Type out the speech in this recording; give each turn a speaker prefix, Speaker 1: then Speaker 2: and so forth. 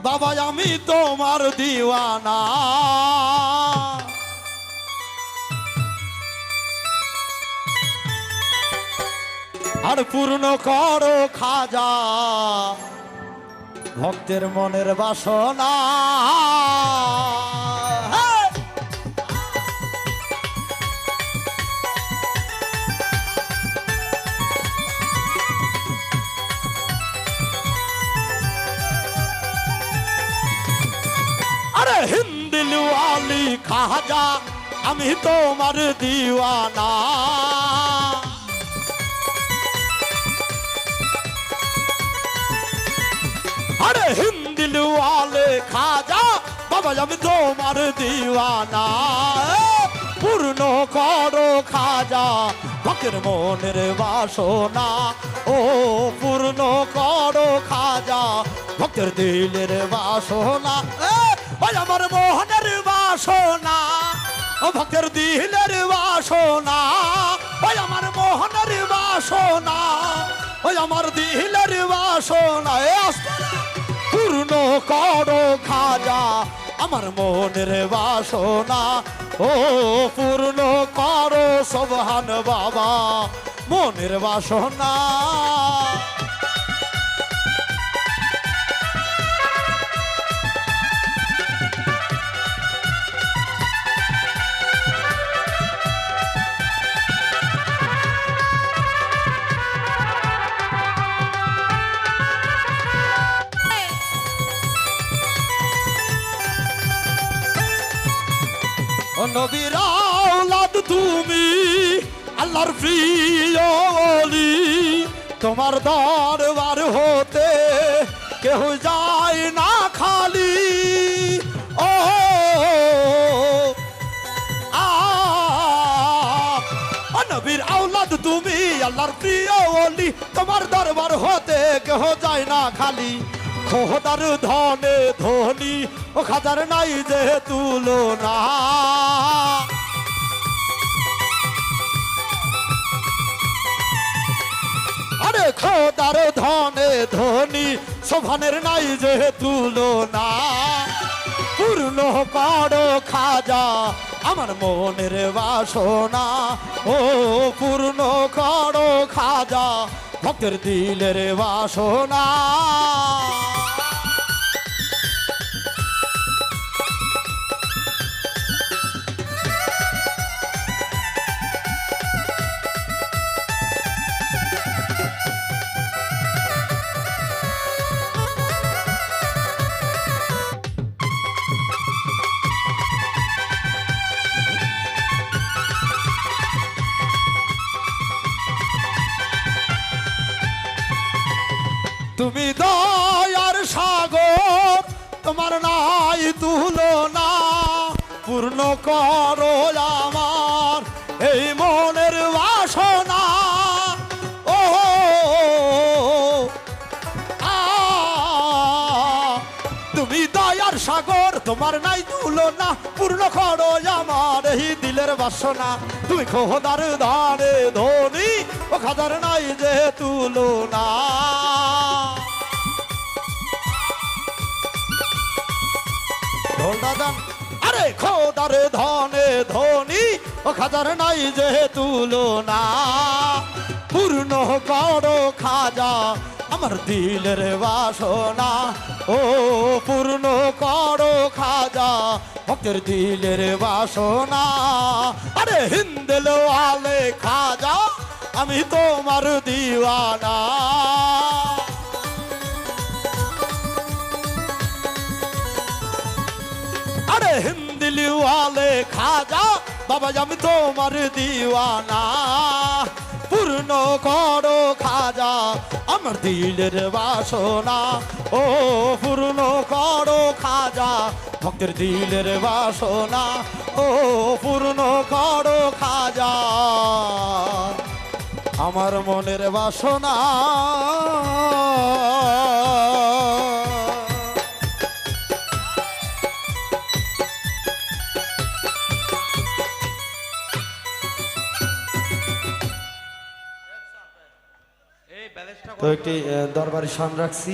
Speaker 1: বাবা আমি তোমার দিওয়ানা। আর পূর্ণ করো খাজা ভক্তের মনের বাসনা। আরে হিন্দিলওয়ালি খাজা আমি তোমার দিওয়ানা। আরে হিন্দিলওয়ালে খাজা বাবা আমি তোমার দিওয়ানা। পূর্ণ করো খাজা ভক্তের মনের বাসনা। ও পূর্ণ করো খাজা ভক্তের দিলের বাসনা। ওই আমার মোহনের বাসনা ও ভক্তের দিলের বাসনা। ওই আমার মোহনের বাসনা ওই আমার দিলের বাসনা। পূর্ণ করো খাজা আমার মনের বাসনা। ও পূর্ণ করো সোবহান বাবা মনের বাসনা। নবীর আওলাদ তুমি আল্লাহর প্রিয় ওলি। তোমার দরবার হতে কেউ যায় না খালি। ও নবীর আওলাদ তুমি আল্লাহর প্রিয় ওলি। তোমার দরবার হতে কেউ যায় না খালি। খোদার ধনে ধনী ও খাজার নাই যে তুলনা। আরে খোদার ধনে ধনী সোভানের নাই যে তুলনা। পূর্ণ করো খাজা আমার মনের বাসনা। ও পূর্ণ করো খাজা ভক্তের দিলের বাসনা। তুমি দয়ার সাগর তোমার নাই তুলনা। পূর্ণ করো আমার এই মনের বাসনা। ও তুমি দয়ার সাগর তোমার নাই তুলনা। পূর্ণ করো আমার এই দিলের বাসনা। তুমি খোদার দানে ধনী ও খাজার নাই যে তুলনা। আরে খোদার ধনে ধনী ও খাজার নাই যে তুলনা। পূর্ণ করো খাজা আমার দিলের বাসনা। ও পূর্ণ করো খাজা ভক্তের দিলের বাসনা। আরে হিন্দিলওয়ালে খাজা আমি তোমার দিওয়ানা। আরে হিন্দিলওয়ালে খাজা বাবা আমি তোমার দিওয়ানা। পূর্ণ করো খাজা আমার দিলের বাসনা। ও পূর্ণ করো খাজা ভক্তের দিলের বাসনা। ও পূর্ণ করো খাজা আমার মনের বাসনা। তো একটি দরবারি শান রাখছি।